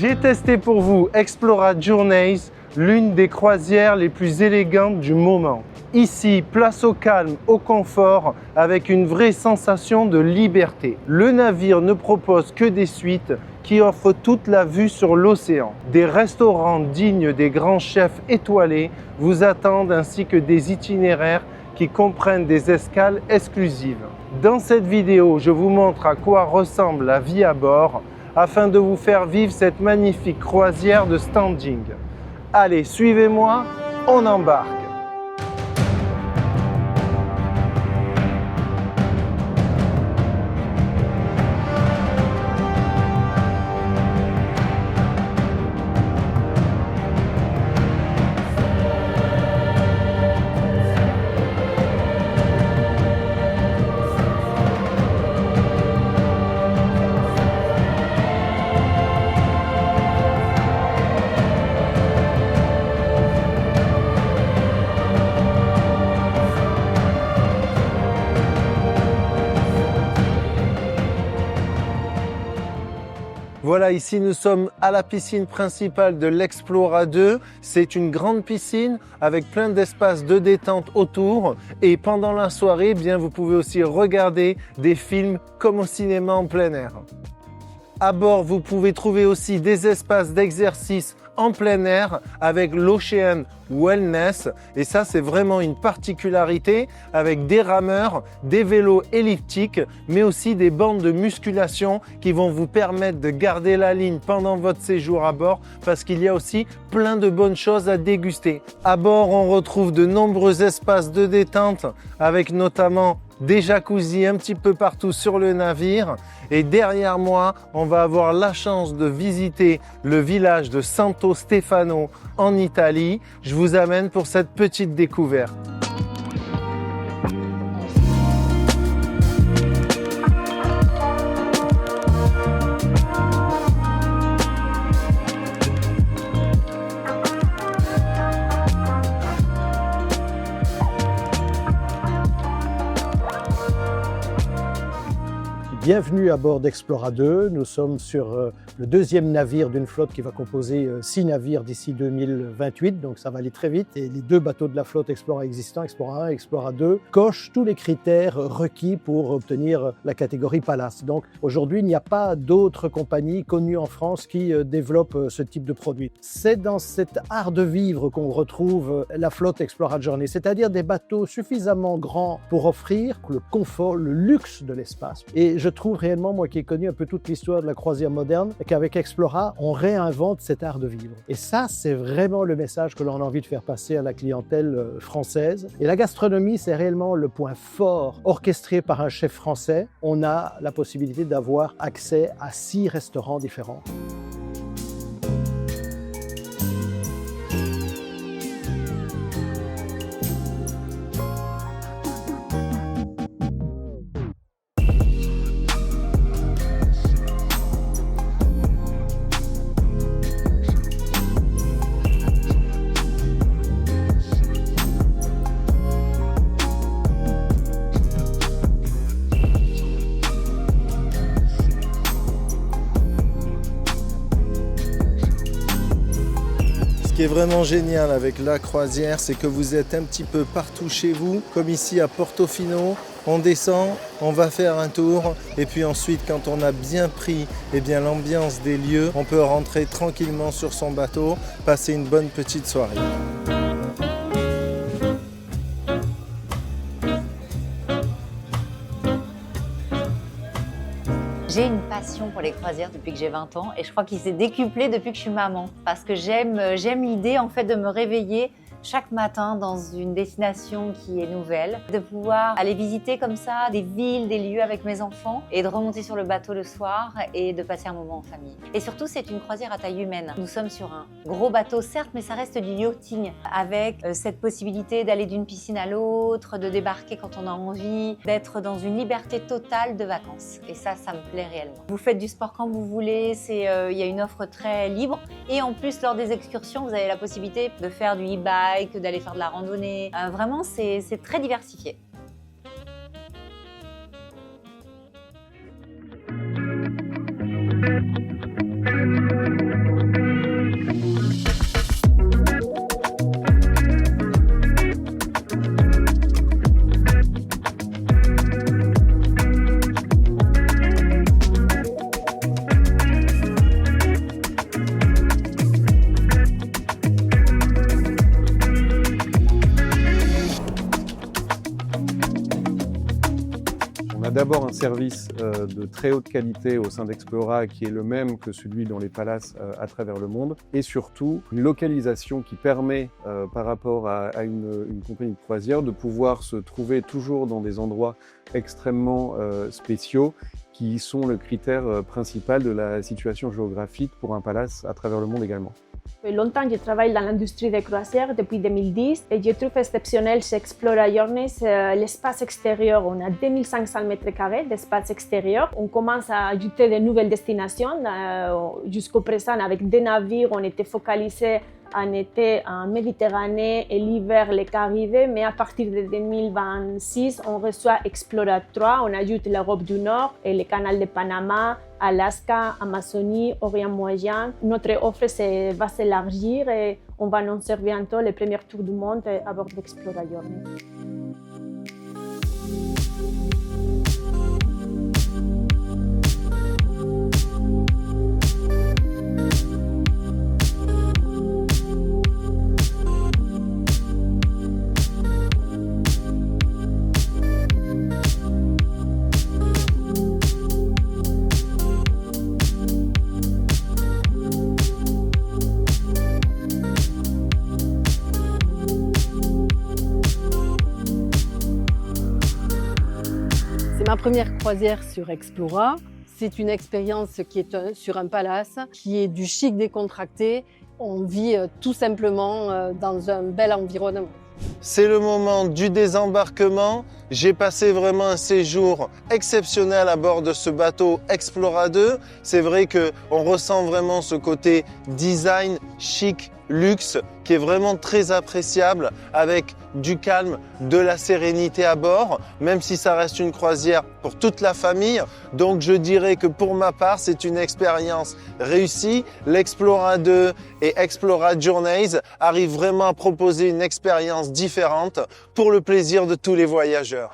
J'ai testé pour vous Explora Journeys, l'une des croisières les plus élégantes du moment. Ici, place au calme, au confort, avec une vraie sensation de liberté. Le navire ne propose que des suites qui offrent toute la vue sur l'océan. Des restaurants dignes des grands chefs étoilés vous attendent ainsi que des itinéraires qui comprennent des escales exclusives. Dans cette vidéo, je vous montre à quoi ressemble la vie à bord afin de vous faire vivre cette magnifique croisière de standing. Allez, suivez-moi, on embarque! Voilà, ici nous sommes à la piscine principale de l'Explora 2. C'est une grande piscine avec plein d'espaces de détente autour. Et pendant la soirée, bien, vous pouvez aussi regarder des films comme au cinéma en plein air. À bord, vous pouvez trouver aussi des espaces d'exercice en plein air avec l'Ocean Wellness. Et ça, c'est vraiment une particularité avec des rameurs, des vélos elliptiques, mais aussi des bandes de musculation qui vont vous permettre de garder la ligne pendant votre séjour à bord parce qu'il y a aussi plein de bonnes choses à déguster. À bord, on retrouve de nombreux espaces de détente avec notamment des jacuzzis un petit peu partout sur le navire. Et derrière moi, on va avoir la chance de visiter le village de Santo Stefano en Italie. Je vous amène pour cette petite découverte. Bienvenue à bord d'Explora 2. Nous sommes sur le deuxième navire d'une flotte qui va composer 6 navires d'ici 2028, donc ça va aller très vite. Et les 2 bateaux de la flotte Explora existants, Explora 1 et Explora 2, cochent tous les critères requis pour obtenir la catégorie Palace. Donc aujourd'hui, il n'y a pas d'autres compagnies connues en France qui développent ce type de produit. C'est dans cet art de vivre qu'on retrouve la flotte Explora Journey, c'est-à-dire des bateaux suffisamment grands pour offrir le confort, le luxe de l'espace. Et je trouve réellement, moi qui ai connu un peu toute l'histoire de la croisière moderne, qu'avec Explora, on réinvente cet art de vivre. Et ça, c'est vraiment le message que l'on a envie de faire passer à la clientèle française. Et la gastronomie, c'est réellement le point fort. Orchestré par un chef français, on a la possibilité d'avoir accès à 6 restaurants différents. Ce qui est vraiment génial avec la croisière, c'est que vous êtes un petit peu partout chez vous, comme ici à Portofino. On descend, on va faire un tour et puis ensuite, quand on a bien pris l'ambiance des lieux, on peut rentrer tranquillement sur son bateau, passer une bonne petite soirée. J'ai une passion pour les croisières depuis que j'ai 20 ans et je crois qu'il s'est décuplé depuis que je suis maman parce que j'aime l'idée en fait de me réveiller chaque matin dans une destination qui est nouvelle, de pouvoir aller visiter comme ça des villes, des lieux avec mes enfants et de remonter sur le bateau le soir et de passer un moment en famille. Et surtout, c'est une croisière à taille humaine. Nous sommes sur un gros bateau, certes, mais ça reste du yachting avec cette possibilité d'aller d'une piscine à l'autre, de débarquer quand on a envie, d'être dans une liberté totale de vacances. Et ça me plaît réellement. Vous faites du sport quand vous voulez, il y a une offre très libre et en plus, lors des excursions, vous avez la possibilité de faire du e-bike, d'aller faire de la randonnée. Vraiment, c'est très diversifié. d'abord un service de très haute qualité au sein d'Explora qui est le même que celui dans les palaces à travers le monde, et surtout une localisation qui permet par rapport à une compagnie de croisière de pouvoir se trouver toujours dans des endroits extrêmement spéciaux qui sont le critère principal de la situation géographique pour un palace à travers le monde également. Longtemps, je travaille dans l'industrie des croisières depuis 2010 et je trouve exceptionnel chez Explora Journeys l'espace extérieur. On a 2500 m² d'espace extérieur. On commence à ajouter de nouvelles destinations. Jusqu'au présent, avec des navires, on était focalisé en été en Méditerranée et l'hiver les Caraïbes, mais à partir de 2026, on reçoit Explora 3, on ajoute l'Europe du Nord et le canal de Panama, Alaska, Amazonie, Orient Moyen. Notre offre va s'élargir et on va annoncer bientôt les premiers tours du monde à bord d'Explora Journeys. C'est ma première croisière sur Explora. C'est une expérience qui est sur un palace, qui est du chic décontracté. On vit tout simplement dans un bel environnement. C'est le moment du désembarquement. J'ai passé vraiment un séjour exceptionnel à bord de ce bateau Explora 2. C'est vrai qu'on ressent vraiment ce côté design, chic, luxe, qui est vraiment très appréciable, avec du calme, de la sérénité à bord, même si ça reste une croisière pour toute la famille. Donc je dirais que pour ma part, c'est une expérience réussie. L'Explora 2 et Explora Journeys arrivent vraiment à proposer une expérience différente pour le plaisir de tous les voyageurs.